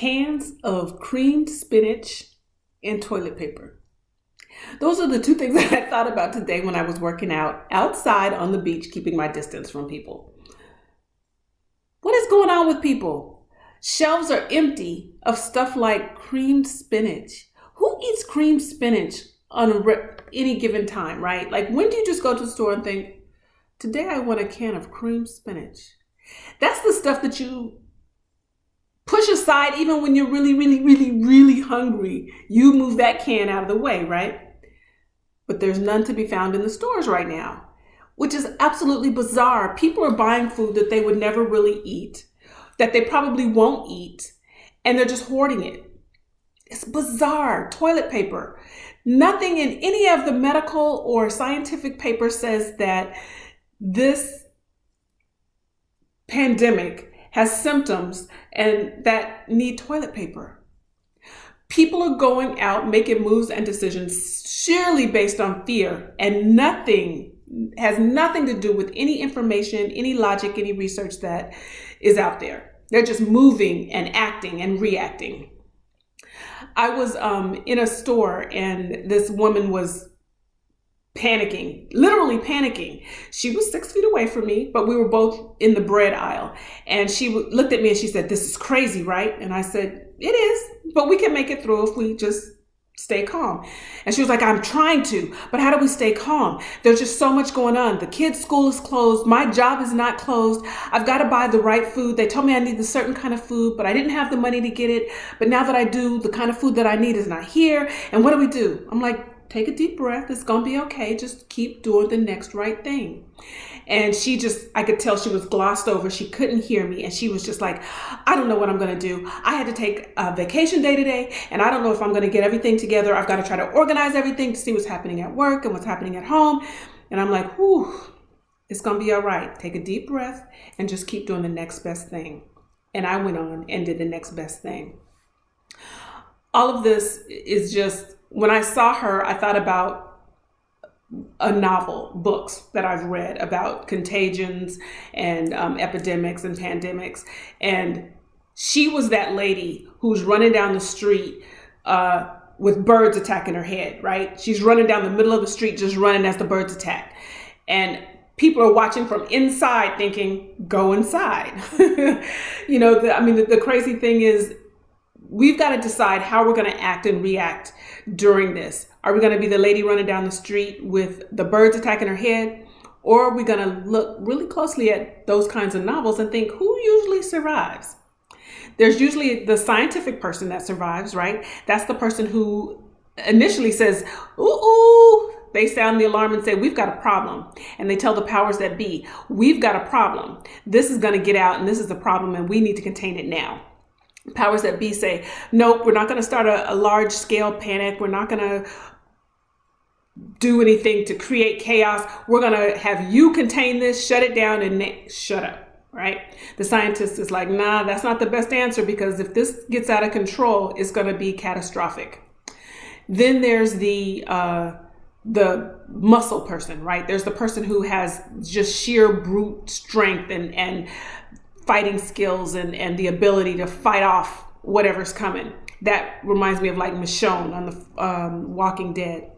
cans of creamed spinach and toilet paper. Those are the two things that I thought about today when I was working out outside on the beach, keeping my distance from people. What is going on with people? Shelves are empty of stuff like creamed spinach. Who eats creamed spinach on any given time, right? Like, when do you just go to the store and think, today I want a can of creamed spinach? That's the stuff that you push aside even when you're really, really, really, really hungry. You move that can out of the way, right? But there's none to be found in the stores right now, which is absolutely bizarre. People are buying food that they would never really eat, that they probably won't eat, and they're just hoarding it. It's bizarre. Toilet paper. Nothing in any of the medical or scientific papers says that this pandemic has symptoms and that need toilet paper. People are going out, making moves and decisions sheerly based on fear, and has nothing to do with any information, any logic, any research that is out there. They're just moving and acting and reacting. I was in a store and this woman was panicking, literally panicking. She was 6 feet away from me, but we were both in the bread aisle. And she looked at me and she said, "This is crazy, right?" And I said, "It is, but we can make it through if we just stay calm." And she was like, "I'm trying to, but how do we stay calm? There's just so much going on. The kids' school is closed. My job is not closed. I've got to buy the right food. They told me I need a certain kind of food, but I didn't have the money to get it. But now that I do, the kind of food that I need is not here. And what do we do?" I'm like, "Take a deep breath. It's going to be okay. Just keep doing the next right thing." And I could tell she was glossed over. She couldn't hear me. And she was just like, "I don't know what I'm going to do. I had to take a vacation day today, and I don't know if I'm going to get everything together. I've got to try to organize everything to see what's happening at work and what's happening at home." And I'm like, "Whew, it's going to be all right. Take a deep breath and just keep doing the next best thing." And I went on and did the next best thing. All of this is just, when I saw her, I thought about books that I've read about contagions and epidemics and pandemics. And she was that lady who's running down the street with birds attacking her head, right? She's running down the middle of the street, just running as the birds attack. And people are watching from inside thinking, go inside. The crazy thing is, we've got to decide how we're going to act and react during this. Are we going to be the lady running down the street with the birds attacking her head? Or are we going to look really closely at those kinds of novels and think, who usually survives? There's usually the scientific person that survives, right? That's the person who initially says, ooh, they sound the alarm and say, "We've got a problem." And they tell the powers that be, "We've got a problem. This is going to get out and this is the problem and we need to contain it now." Powers that be say, "Nope, we're not going to start a large scale panic. We're not going to do anything to create chaos. We're going to have you contain this, shut it down, and shut up," right? The scientist is like, "Nah, that's not the best answer, because if this gets out of control, it's going to be catastrophic." Then there's the muscle person, right? There's the person who has just sheer brute strength and fighting skills and the ability to fight off whatever's coming. That reminds me of like Michonne on the Walking Dead.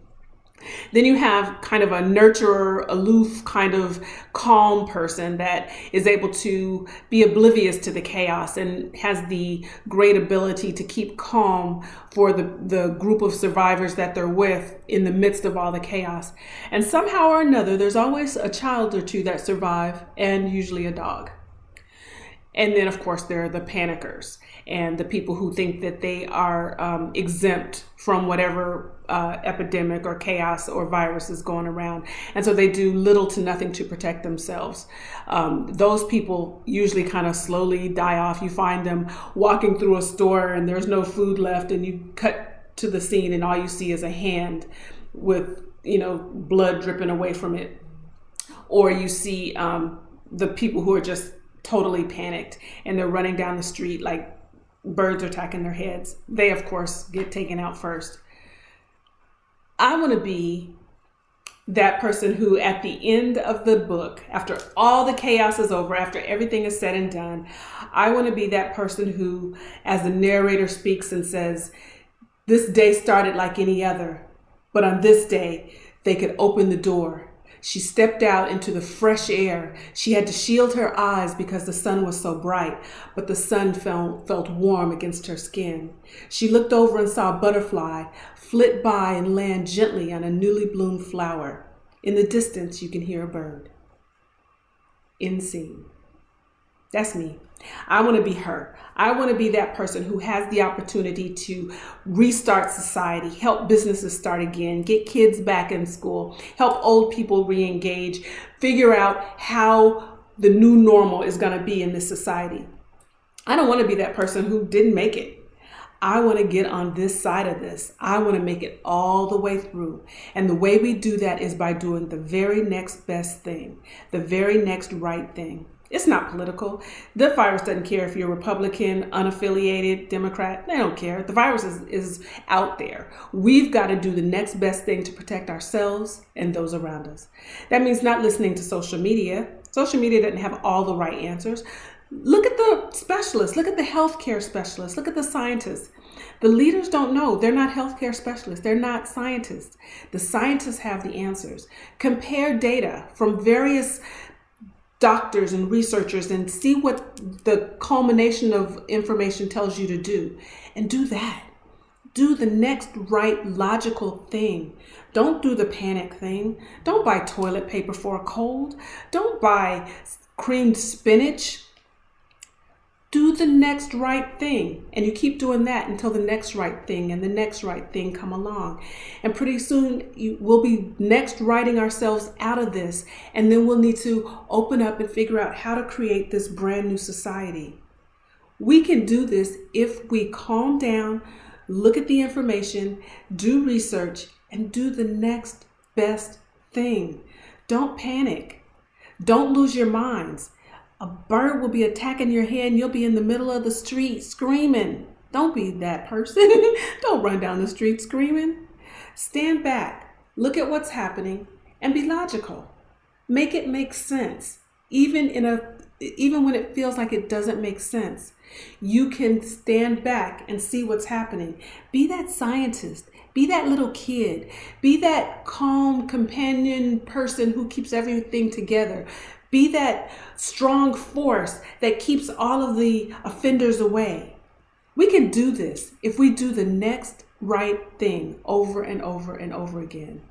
Then you have kind of a nurturer, aloof, kind of calm person that is able to be oblivious to the chaos and has the great ability to keep calm for the group of survivors that they're with in the midst of all the chaos. And somehow or another, there's always a child or two that survive, and usually a dog. And then, of course, there are the panickers and the people who think that they are exempt from whatever epidemic or chaos or virus is going around. And so they do little to nothing to protect themselves. Those people usually kind of slowly die off. You find them walking through a store and there's no food left, and you cut to the scene and all you see is a hand with, blood dripping away from it. Or you see the people who are just totally panicked and they're running down the street like birds are attacking their heads. They, of course, get taken out first. I want to be that person who, at the end of the book, after all the chaos is over, after everything is said and done, I want to be that person who, as the narrator speaks and says, this day started like any other, but on this day, they could open the door. She stepped out into the fresh air. She had to shield her eyes because the sun was so bright, but the sun felt warm against her skin. She looked over and saw a butterfly flit by and land gently on a newly bloomed flower. In the distance, you can hear a bird. End scene. That's me. I want to be her. I want to be that person who has the opportunity to restart society, help businesses start again, get kids back in school, help old people re-engage, figure out how the new normal is going to be in this society. I don't want to be that person who didn't make it. I want to get on this side of this. I want to make it all the way through. And the way we do that is by doing the very next best thing, the very next right thing. It's not political. The virus doesn't care if you're Republican, unaffiliated, Democrat. They don't care. The virus is out there. We've got to do the next best thing to protect ourselves and those around us. That means not listening to social media. Social media doesn't have all the right answers. Look at the specialists. Look at the healthcare specialists. Look at the scientists. The leaders don't know. They're not healthcare specialists. They're not scientists. The scientists have the answers. Compare data from various doctors and researchers and see what the culmination of information tells you to do, and do that. Do the next right logical thing. Don't do the panic thing. Don't buy toilet paper for a cold. Don't buy creamed spinach. Do the next right thing. And you keep doing that until the next right thing and the next right thing come along. And pretty soon we'll be next writing ourselves out of this. And then we'll need to open up and figure out how to create this brand new society. We can do this if we calm down, look at the information, do research, and do the next best thing. Don't panic. Don't lose your minds. A bird will be attacking your head and you'll be in the middle of the street screaming. Don't be that person. Don't run down the street screaming. Stand back, look at what's happening, and be logical. Make it make sense. Even when it feels like it doesn't make sense, you can stand back and see what's happening. Be that scientist. Be that little kid. Be that calm companion person who keeps everything together. Be that strong force that keeps all of the offenders away. We can do this if we do the next right thing over and over and over again.